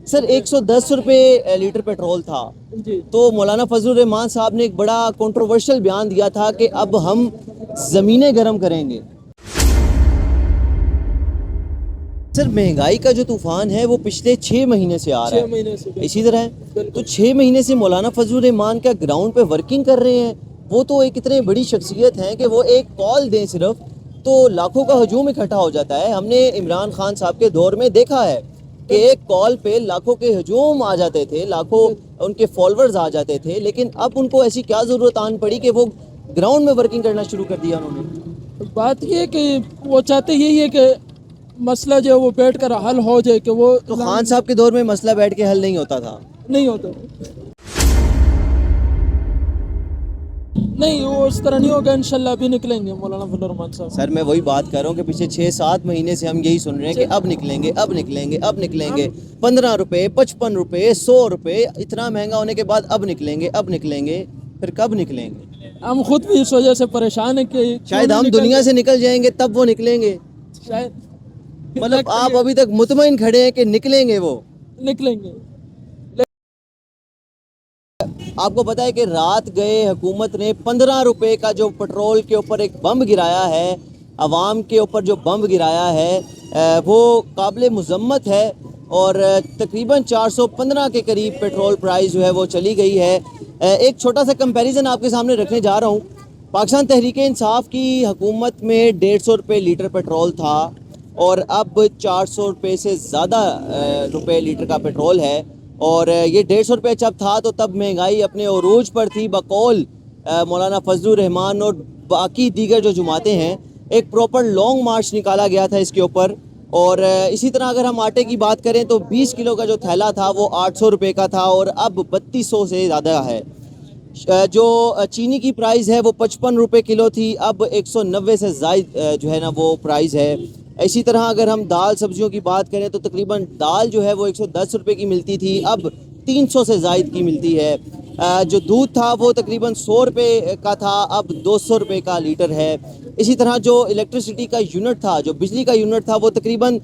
سر 110 روپے litre petrol تھا جی تو مولانا فضل الرحمان صاحب نے ایک بڑا کنٹروورشل بیان دیا تھا کہ اب ہم زمینیں گرم کریں گے. سر مہنگائی کا جو طوفان ہے وہ پچھلے 6 مہینے سے آ رہا 6 ہے, مہینے سے اسی طرح ہے. تو بالکل 6 مہینے سے مولانا فضل الرحمان کا گراؤنڈ پہ ورکنگ کر رہے ہیں. وہ تو ایک اتنے بڑی شخصیت ہیں کہ وہ ایک کال دیں صرف تو لاکھوں کا ہجوم اکٹھا ہو جاتا ہے. ہم نے عمران خان صاحب کے دور میں دیکھا ہے کہ ایک کال پہ لاکھوں کے ہجوم آ جاتے تھے, لاکھوں ان کے فالوورز آ جاتے تھے. لیکن اب ان کو ایسی کیا ضرورت آن پڑی کہ وہ گراؤنڈ میں ورکنگ کرنا شروع کر دیا انہوں نے. بات یہ ہے کہ وہ چاہتے یہی ہے کہ مسئلہ جو ہے وہ بیٹھ کر حل ہو جائے, کہ وہ تو خان صاحب کے دور میں مسئلہ بیٹھ کے حل نہیں ہوتا تھا. نہیں ہوتا, نہیں وہ اس طرح نہیں ہوگا. انشاءاللہ ابھی نکلیں گے مولانا فضل الرحمان صاحب. سر میں وہی بات کر رہا ہوں کہ پچھلے 6-7 مہینے سے ہم یہی سن رہے ہیں کہ اب نکلیں گے اب نکلیں گے اب نکلیں گے. 15 روپے 55 روپے 100 روپے اتنا مہنگا ہونے کے بعد اب نکلیں گے اب نکلیں گے. پھر کب نکلیں گے؟ ہم خود بھی اس وجہ سے پریشان ہیں کہ شاید ہم دنیا سے نکل جائیں گے تب وہ نکلیں گے. شاید مطلب آپ ابھی تک مطمئن کھڑے ہیں کہ نکلیں گے وہ. نکلیں گے. آپ کو پتا ہے کہ رات گئے حکومت نے 15 روپے کا جو پٹرول کے اوپر ایک بم گرایا ہے, عوام کے اوپر جو بم گرایا ہے وہ قابل مذمت ہے. اور تقریباً 415 کے قریب پیٹرول پرائز جو ہے وہ چلی گئی ہے. ایک چھوٹا سا کمپیریزن آپ کے سامنے رکھنے جا رہا ہوں. پاکستان تحریک انصاف کی حکومت میں 150 روپے لیٹر پیٹرول تھا اور اب 400 روپے سے زیادہ روپے لیٹر کا پیٹرول ہے. اور یہ 150 روپے جب تھا تو تب مہنگائی اپنے عروج پر تھی. بقول مولانا فضل الرحمان اور باقی دیگر جو جماعتیں ہیں ایک پراپر لانگ مارچ نکالا گیا تھا اس کے اوپر. اور اسی طرح اگر ہم آٹے کی بات کریں تو 20 کلو کا جو تھیلا تھا وہ 800 روپے کا تھا اور اب 3200 سے زیادہ ہے. جو چینی کی پرائز ہے وہ 55 روپے کلو تھی, اب 190 سے زائد جو ہے نا وہ پرائز ہے. اسی طرح اگر ہم دال سبزیوں کی بات کریں تو تقریباً دال جو ہے وہ 110 روپے کی ملتی تھی, اب 300 سے زائد کی ملتی ہے. جو دودھ تھا وہ تقریباً 100 روپے کا تھا, اب 200 روپے کا لیٹر ہے. اسی طرح جو الیکٹریسٹی کا یونٹ تھا, جو بجلی کا یونٹ تھا, وہ تقریباً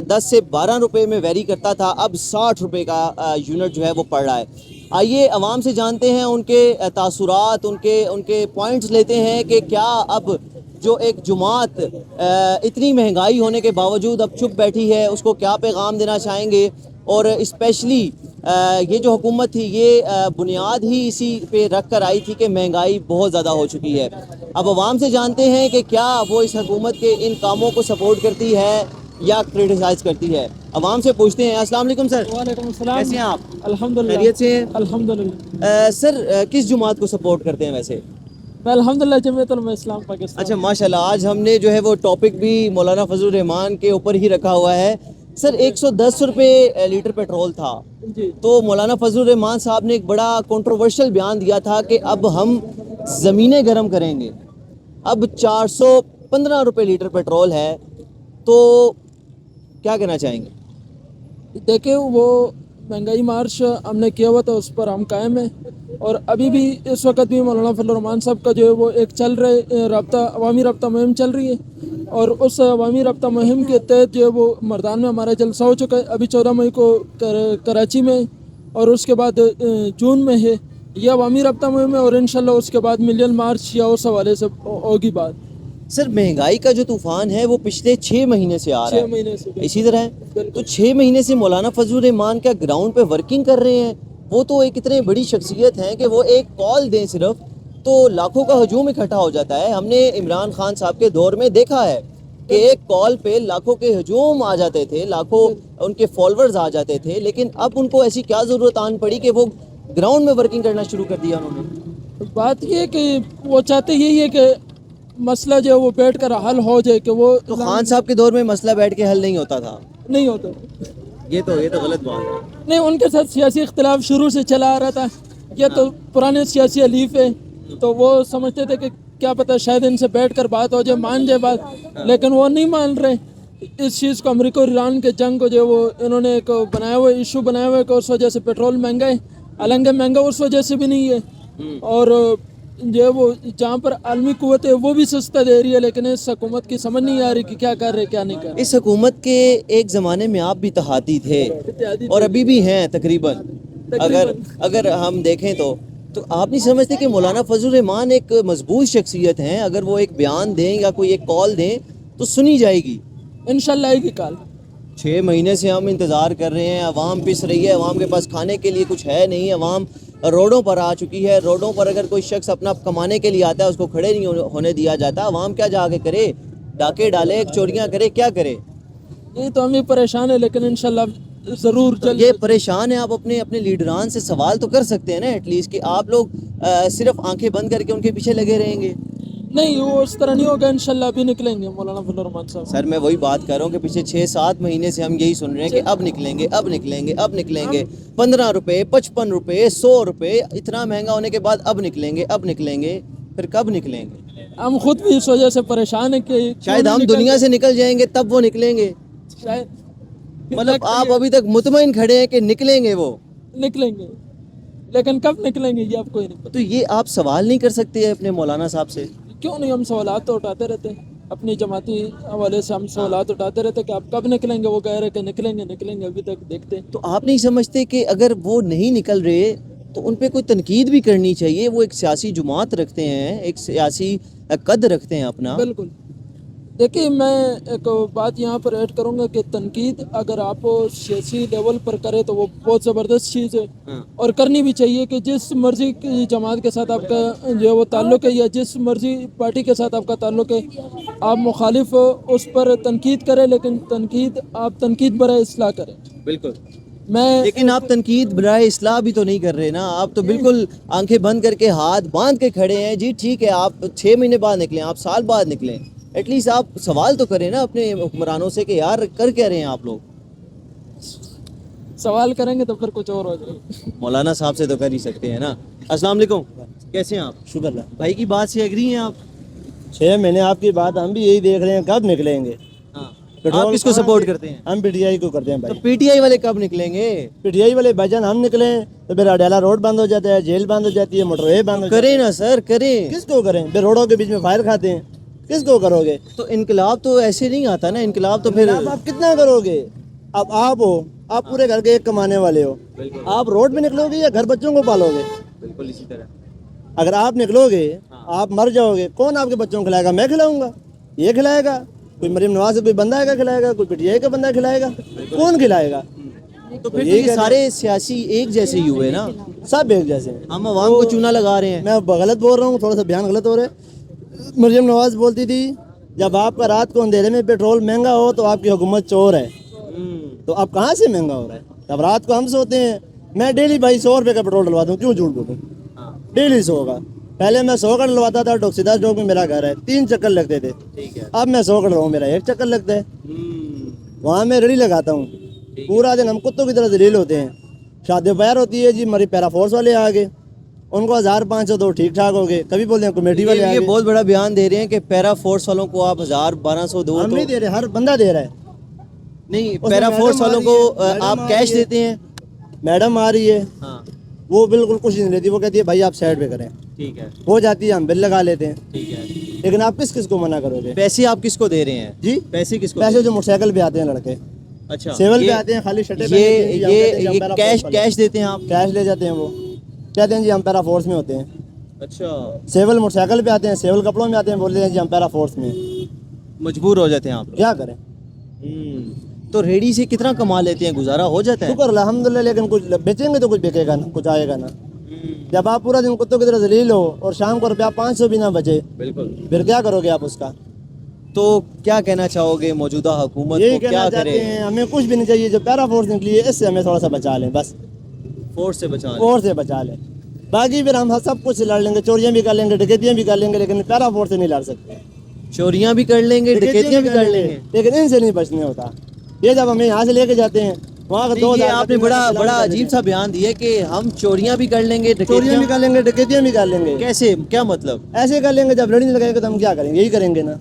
10 سے 12 روپے میں ویری کرتا تھا, اب 60 روپے کا یونٹ جو ہے وہ پڑ رہا ہے. آئیے عوام سے جانتے ہیں ان کے تاثرات, ان کے پوائنٹس لیتے ہیں کہ کیا اب جو ایک جماعت اتنی مہنگائی ہونے کے باوجود اب چپ بیٹھی ہے اس کو کیا پیغام دینا چاہیں گے. اور اسپیشلی یہ جو حکومت تھی یہ بنیاد ہی اسی پہ رکھ کر آئی تھی کہ مہنگائی بہت زیادہ ہو چکی ہے. اب عوام سے جانتے ہیں کہ کیا وہ اس حکومت کے ان کاموں کو سپورٹ کرتی ہے یا کرٹیسائز کرتی ہے. عوام سے پوچھتے ہیں. السلام علیکم سر. وعلیکم السلام. کیسے ہیں آپ؟ الحمدللہ خیریت سے ہیں؟ الحمدللہ. سر کس جماعت کو سپورٹ کرتے ہیں ویسے؟ میں الحمدللہ جمعیت علماء اسلام پاکستان. اچھا ماشاءاللہ, آج ہم نے جو ہے وہ ٹاپک بھی مولانا فضل الرحمان کے اوپر ہی رکھا ہوا ہے. سر 110 روپے لیٹر پیٹرول تھا جی تو مولانا فضل الرحمان صاحب نے ایک بڑا کنٹروورشل بیان دیا تھا کہ اب ہم زمینیں گرم کریں گے. اب 415 روپے لیٹر پیٹرول ہے تو کیا کہنا چاہیں گے؟ دیکھیں وہ مہنگائی مارچ ہم نے کیا ہوا تھا, اس پر ہم قائم ہیں. اور ابھی بھی اس وقت بھی مولانا فضل الرحمان صاحب کا جو ہے وہ ایک چل رہے رابطہ, عوامی رابطہ مہم چل رہی ہے. اور اس عوامی رابطہ مہم کے تحت جو ہے وہ مردان میں ہمارا جلسہ ہو چکا ہے. ابھی 14 مئی کو کراچی میں اور اس کے بعد جون میں ہے. یہ عوامی رابطہ مہم ہے اور انشاءاللہ اس کے بعد ملین مارچ یا اس حوالے سے ہوگی بات. سر مہنگائی کا جو طوفان ہے وہ پچھلے 6 مہینے سے آ رہا 6 مہینے سے ہے, اسی طرح ہے. تو 6 مہینے سے مولانا فضل الرحمان کا گراؤنڈ پہ ورکنگ کر رہے ہیں. وہ تو ایک اتنے بڑی شخصیت ہیں کہ وہ ایک کال دیں صرف تو لاکھوں کا ہجوم اکٹھا ہو جاتا ہے. ہم نے عمران خان صاحب کے دور میں دیکھا ہے کہ ایک کال پہ لاکھوں کے ہجوم آ جاتے تھے, لاکھوں ان کے فالوورز آ جاتے تھے. لیکن اب ان کو ایسی کیا ضرورت آن پڑی کہ وہ گراؤنڈ میں ورکنگ کرنا شروع کر دیا انہوں نے. بات یہ ہے کہ وہ چاہتے یہی ہے کہ مسئلہ جو ہے وہ بیٹھ کر حل ہو جائے, کہ وہ تو خان صاحب کے دور میں مسئلہ بیٹھ کے حل نہیں ہوتا تھا. نہیں ہوتا. یہ تو غلط بات ہے. نہیں, ان کے ساتھ سیاسی اختلاف شروع سے چلا آ رہا تھا. یہ تو پرانے سیاسی حلیف ہے تو وہ سمجھتے تھے کہ کیا پتہ شاید ان سے بیٹھ کر بات ہو جائے, مان جائے بات, لیکن وہ نہیں مان رہے. اس چیز کو امریکہ اور ایران کے جنگ کو جو ہے وہ انہوں نے ایک بنایا ہوا ایشو بنایا ہوا ہے کہ اس وجہ سے پیٹرول مہنگا ہے. حالانکہ مہنگا اس وجہ سے بھی نہیں ہے. اور जो है वो जहाँ पर आलमी कुव्वत है वो भी सस्ता दे रही है, लेकिन इस हुकूमत की समझ नहीं आ रही कि क्या कर रहे क्या नहीं कर रहे। इस हुकूमत के एक ज़माने में आप भी तहाती थे इत्यादि और अभी भी हैं तकरीबन। अगर हम देखें तो आप नहीं समझते कि मौलाना फजल रहमान एक मजबूत शख्सियत हैं, अगर वो एक बयान दें या कोई एक कॉल दें तो सुनी जाएगी। इंशाल्लाह आएगी कल। 6 महीने से हम इंतज़ार कर रहे हैं, अवाम पिस रही है, अवाम के पास खाने के लिए कुछ है नहीं, अवाम रोडों पर आ चुकी है। रोडों पर अगर कोई शख्स अपना कमाने के लिए आता है उसको खड़े नहीं होने दिया जाता। अवाम क्या जाके करे, डाके डाले, चोरियां करे, क्या करे? ये तो हम भी परेशान है, लेकिन इंशाल्लाह ज़रूर जल्द। ये परेशान है, आप अपने लीडरान से सवाल तो कर सकते हैं ना एटलीस्ट, कि आप लोग सिर्फ आंखें बंद करके उनके पीछे लगे रहेंगे। नहीं, वो उस तरह नहीं होगा, इंशाल्लाह अभी निकलेंगे मौलाना फजल रहमान साहब। सर मैं वही बात कर रहा हूँ कि पिछले 6-7 महीने से हम यही सुन रहे हैं कि अब निकलेंगे, अब निकलेंगे, अब निकलेंगे। 15 रुपए, 55 रुपए, 100 रुपए, इतना महंगा होने के बाद अब निकलेंगे, अब निकलेंगे। फिर कब निकलेंगे? हम खुद भी इस वजह से परेशान है कि शायद हम दुनिया से निकल जाएंगे तब वो निकलेंगे। शायद मतलब आप अभी तक मुतमईन खड़े हैं कि निकलेंगे वो। निकलेंगे, लेकिन कब निकलेंगे ये आपको ही नहीं पता। तो ये आप सवाल नहीं कर सकते अपने मौलाना साहब से? क्यों नहीं, हम सवालात तो उठाते रहते हैं अपनी जमाती हवाले से, हम सवालात उठाते रहते हैं कि आप कब निकलेंगे। वो कह रहे कि निकलेंगे निकलेंगे, अभी तक देखते हैं। तो आप नहीं समझते कि अगर वो नहीं निकल रहे तो उन पे कोई तनकीद भी करनी चाहिए? वो एक सियासी जुमात रखते हैं, एक सियासी कद रखते हैं अपना। बिल्कुल। देखिए, मैं एक बात यहाँ पर ऐड करूँगा कि तनकीद अगर आप सियासी लेवल पर करें तो वो बहुत ज़बरदस्त चीज़ है और करनी भी चाहिए। कि जिस मर्ज़ी की जमात के साथ आपका जो है वो ताल्लुक़ है या जिस मर्ज़ी पार्टी के साथ आपका ताल्लुक़ है, आप मुखालिफ उस पर तनकीद करें, लेकिन आप तनकीद बराए इस्लाह करें। बिल्कुल। लेकिन आप तनकीद बराए इस्लाह भी तो नहीं कर रहे ना, आप तो बिल्कुल आंखें बंद करके हाथ बांध के खड़े हैं। जी ठीक है, आप 6 महीने बाद निकलें, आप साल बाद निकलें, एटलीस्ट आप सवाल तो करें ना अपने हुक्मरानों से कि यार कर क्या रहे हैं आप लोग। सवाल करेंगे तो फिर कुछ और हो जाएगा। मौलाना साहब से तो कर ही सकते हैं ना। अस्सलाम वालेकुम, कैसे हैं आप? शुक्र भाई की बात से एग्री हैं आप? 6 महीने आपकी बात हम भी यही देख रहे हैं, कब निकलेंगे। आप किसको सपोर्ट करते हैं? हम पीटीआई को करते हैं तो भाई। पीटीआई वाले कब निकलेंगे? पीटीआई वाले भाईजान हम निकले तो फिर अडाला रोड बंद हो जाता है, जेल बंद हो जाती है, मोटरवे बंद हो जाती करें ना सर, करें। है। किसको करें? फिर रोडों के बीच में फायर खाते हैं, किसको करोगे? तो इनकलाब तो ऐसे नहीं आता ना, इनकलाब तो फिर अब आप कितना करोगे? अब आप हो, आप पूरे घर के एक कमाने वाले हो, आप रोड पे निकलोगे या घर बच्चों को पालोगे? बिल्कुल इसी तरह। अगर आप निकलोगे आप मर जाओगे, कौन आपके बच्चों को खिलाएगा? मैं खिलाऊंगा, ये खिलाएगा, कोई मरीम नवाज से कोई बंदा आएगा खिलाएगा, कोई पीटीआई का बंदा खिलाएगा, कौन खिलाएगा? तो फिर ये सारे सियासी एक जैसे ही हुए ना, सब एक जैसे हैं। हम अवाम को चूना लगा रहे हैं। मैं गलत बोल रहा हूँ, थोड़ा सा बयान गलत हो रहा है। मरियम नवाज बोलती थी जब आपका रात को अंधेरे में पेट्रोल महंगा हो तो आपकी हुकूमत चोर है। तो अब कहाँ से महंगा हो रहा है? जब रात को हम सोते हैं, मैं डेली भाई 100 रुपये का पेट्रोल डलवाता हूँ, क्यों झूठ बोलूँ? डेली 100 का। पहले मैं 100 का डलवाता था, टोकसीदास चौक में मेरा घर है, 3 चक्कर लगते थे। अब मैं 100 का डलवाऊँ, मेरा 1 चक्कर लगता है। वहाँ मैं रेडी लगाता हूँ, पूरा दिन हम कुत्तों की तरह जलील होते हैं। शादी पैर होती है जी, हमारी पैरा फोर्स वाले आ गए, उनको 1500 दो ठीक ठाक हो गए। कभी बोलते हैं कमेटी वाले आ ये गए। बहुत बड़ा बयान दे रहे हैं कि पैरा फोर्स वालों को आप 1000-1200 दो। हम तो नहीं दे रहे, हर बंदा दे रहा है। नहीं, उसमें पैरा फोर्स मैडम आ वालों रही को है, मैडम आप आ कैश रही है। देते हैं? मैडम आ रही है, हाँ वो बिल्कुल कुछ नहीं लेती, वो कहती है भाई आप साइड पे करें, ठीक है, हो जाती है, हम बिल लगा लेते हैं। ठीक है। लेकिन आप किस को मना करोगे? पैसे आप किसको दे रहे हैं? जी पैसे किसको? पैसे जो मोटरसाइकिल पे आते हैं लड़के, अच्छा, सिविल पे ये- आते हैं, खाली शर्टें ये पहने हैं, जी, हम कहते हैं जी, हम पैरा कैश फोर्स वाले। कैश देते हैं आप? कैश ले जाते हैं, वो कहते हैं जी हम पैरा फोर्स में होते हैं। अच्छा, सिविल मोटरसाइकिल पे आते हैं, सिविल कपड़ों में आते हैं, बोलते हैं जी हम पैरा फोर्स में हैं। मजबूर हो जाते हैं आप। क्या करें? तो रेडी से कितना कमा लेते हैं, गुजारा हो जाता है? शुक्र अल्हम्दुलिल्लाह, लेकिन कुछ बेचेंगे तो कुछ बिकेगा ना, कुछ आएगा ना। जब आप पूरा दिन कुत्तों की तरह जलील हो और शाम को रुपया 500 भी ना बचे, बिल्कुल। फिर क्या करोगे आप उसका? तो क्या कहना चाहोगे मौजूदा हुकूमत यही को, क्या कहना चाहते करे? हैं, हमें कुछ भी नहीं चाहिए। जो पैरा फोर्स निकली है इससे हमें थोड़ा सा बचा लें, बस फोर्स से बचा लें। फोर्स से बचा लें। बाकी फिर हम सब कुछ लड़ लेंगे, चोरियां भी कर लेंगे, डकैतियां भी कर लेंगे, लेकिन पैरा फोर्स से नहीं लड़ सकते। चोरियां भी कर लेंगे, डकैतियां भी कर लेंगे। लेकिन इनसे नहीं बचने होता। ये जब हमें यहाँ से लेके जाते हैं, वहाँ का नहीं, 2000 ये आपने बड़ा अजीब सा बयान दिया कि हम चोरियां भी कर लेंगे, चोरियां भी कर लेंगे, डकैतियां भी कर लेंगे। कैसे, क्या मतलब? ऐसे कर लेंगे, जब लड़ी नहीं लगेगा तो हम क्या करेंगे? यही करेंगे ना।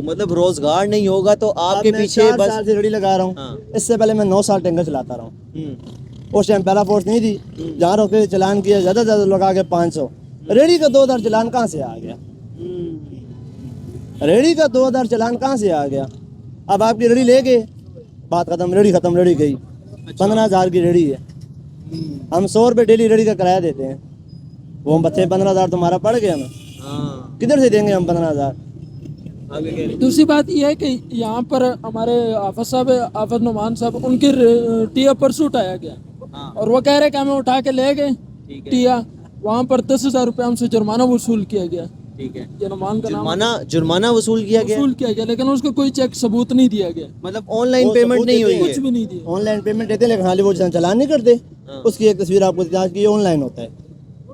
मतलब रोजगार नहीं होगा तो आपके अब मैं पीछे 4 बस। साल से रेडी लगा रहा हाँ। हूँ। इससे पहले मैं 9 साल टैंकर चलाता रहा हूँ। हम्म, उस टाइम पैरा फोर्स नहीं थी, जहाँ रोके चलान किया ज़्यादा से ज़्यादा लोग आ गए 500। रेडी का 2000 चलान कहाँ से आ गया? रेडी का 2000 चलान कहाँ से आ गया? अब आपकी रेडी ले गए, बात खत्म, रेडी खत्म, रेडी गई। 15,000 की रेडी है, हम 100 रुपये डेली रेडी का किराया देते हैं, वो हम बच्चे 15,000 तुम्हारा पड़ गया ना, किधर से देंगे हम 15,000? दूसरी बात यह है कि यहाँ पर हमारे आफत साहब आफत नुमान साहब उनकी टिया परसूट आया गया और वो कह रहे कि हमें उठा के ले गए टिया, वहाँ पर 10,000 रुपये हमसे जुर्माना वसूल किया गया। ठीक है, ये नुमान का नाम जुर्माना वसूल किया गया, वसूल किया गया, लेकिन उसका कोई चेक सबूत नहीं दिया गया, मतलब ऑनलाइन पेमेंट नहीं हुई कुछ है। भी नहीं दिया। ऑनलाइन पेमेंट देते हैं लेकिन खाली वो चालान नहीं करते। उसकी एक तस्वीर आपको दिखा कि ये ऑनलाइन होता है,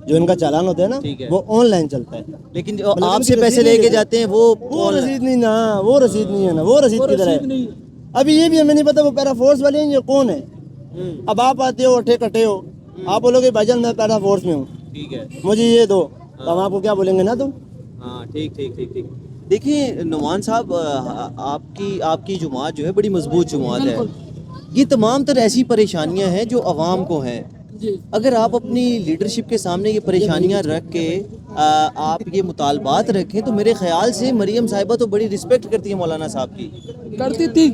जो इनका चालान होता है ना ठीक है। वो ऑनलाइन चलता है, लेकिन जो आपसे पैसे लेके जाते हैं वो रसीद नहीं ना, वो रसीद नहीं है ना, वो रसीद की तरह रसीद है। नहीं। अभी ये भी हमें नहीं पता वो पैरा फोर्स वाले हैं ये कौन है। अब आप आते हो अठे कटे हो, आप बोलोगे भाईजान मैं पैरा फोर्स में हूँ, ठीक है, मुझे ये दो, तो हम आपको क्या बोलेंगे ना तुम। हाँ ठीक ठीक ठीक ठीक। देखिए नुमान साहब, आपकी जुमात जो है बड़ी मजबूत जुमात है। ये तमाम तर ऐसी परेशानियां हैं जो अवाम को हैं। जी अगर आप अपनी लीडरशिप के सामने ये परेशानियां रख के आप ये मुतालबात रखें तो मेरे ख्याल से मरियम साहिबा तो बड़ी रिस्पेक्ट करती है मौलाना साहब की। करती थी,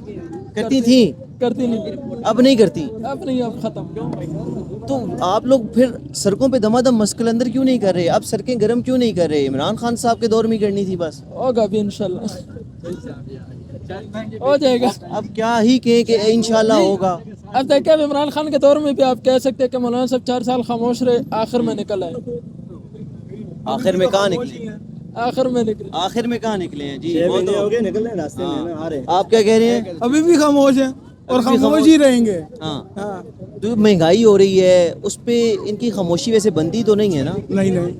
करती थी, करती नहीं, अब नहीं करती। अब नहीं, अब खत्म। तो आप लोग फिर सड़कों पे दमादम मस्कल अंदर क्यों नहीं कर रहे? अब सड़कें गर्म क्यों नहीं कर रहे? इमरान खान साहब के दौर में करनी थी बस। होगा भी इंशाल्लाह, हो जाएगा। अब क्या ही कहें कि इंशाल्लाह होगा। अब देखिए अब इमरान खान के दौर में भी आप कह सकते हैं कि मौलाना साहब 4 साल खामोश रहे, आखिर में निकल आए। आखिर में कहाँ निकले? आखिर में निकले, आखिर में कहाँ निकले हैं जी? 6 वो महीने तो हो गए निकल रहे हैं रास्ते में ना, आ रहे हैं। आप क्या कह रहे हैं? अभी भी खामोश है और अभी भी खामोश ही रहेंगे। हाँ, हाँ, जो महंगाई हो रही है उस पे इनकी खामोशी वैसे बनती तो नहीं है ना, नहीं नहीं,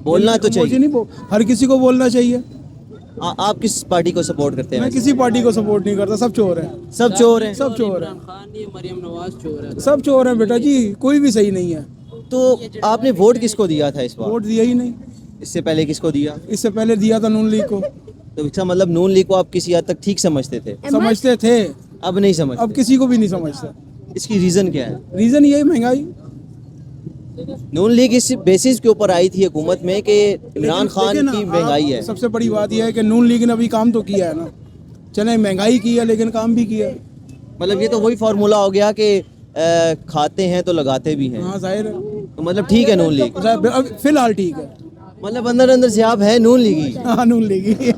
बोलना तो खामोशी चाहिए। नहीं, हर किसी को बोलना चाहिए। आप किस पार्टी को सपोर्ट करते हैं मैं वैसे? किसी पार्टी को सपोर्ट नहीं करता, सब चोर हैं, सब चोर हैं। सब चोर हैं, खान ये मरियम नवाज चोर है। सब चोर हैं बेटा जी, कोई भी सही नहीं है। तो आपने वोट किसको दिया था इस बार? वोट दिया ही नहीं, इससे पहले किसको दिया? इससे पहले दिया था नून लीग को, तो इसका मतलब नून लीग को आप किसी हद तक ठीक समझते थे, समझते थे, अब नहीं समझते। अब किसी को भी नहीं समझते। इसकी रीजन क्या है? रीजन यही महंगाई। नून लीग इस बेसिस के ऊपर आई थी हुकूमत में कि इमरान खान देखिए ना, की महंगाई है। सबसे बड़ी बात यह है कि नून लीग ने अभी काम तो किया है ना, चले महंगाई की है लेकिन काम भी किया है। मतलब ये तो वही फार्मूला हो गया कि खाते हैं तो लगाते भी हैं। हाँ जाहिर है, तो मतलब ठीक है नून लीग, अब फिलहाल ठीक है। मतलब अंदर अंदर से आप है नून लीगी। हाँ नून लीग ही।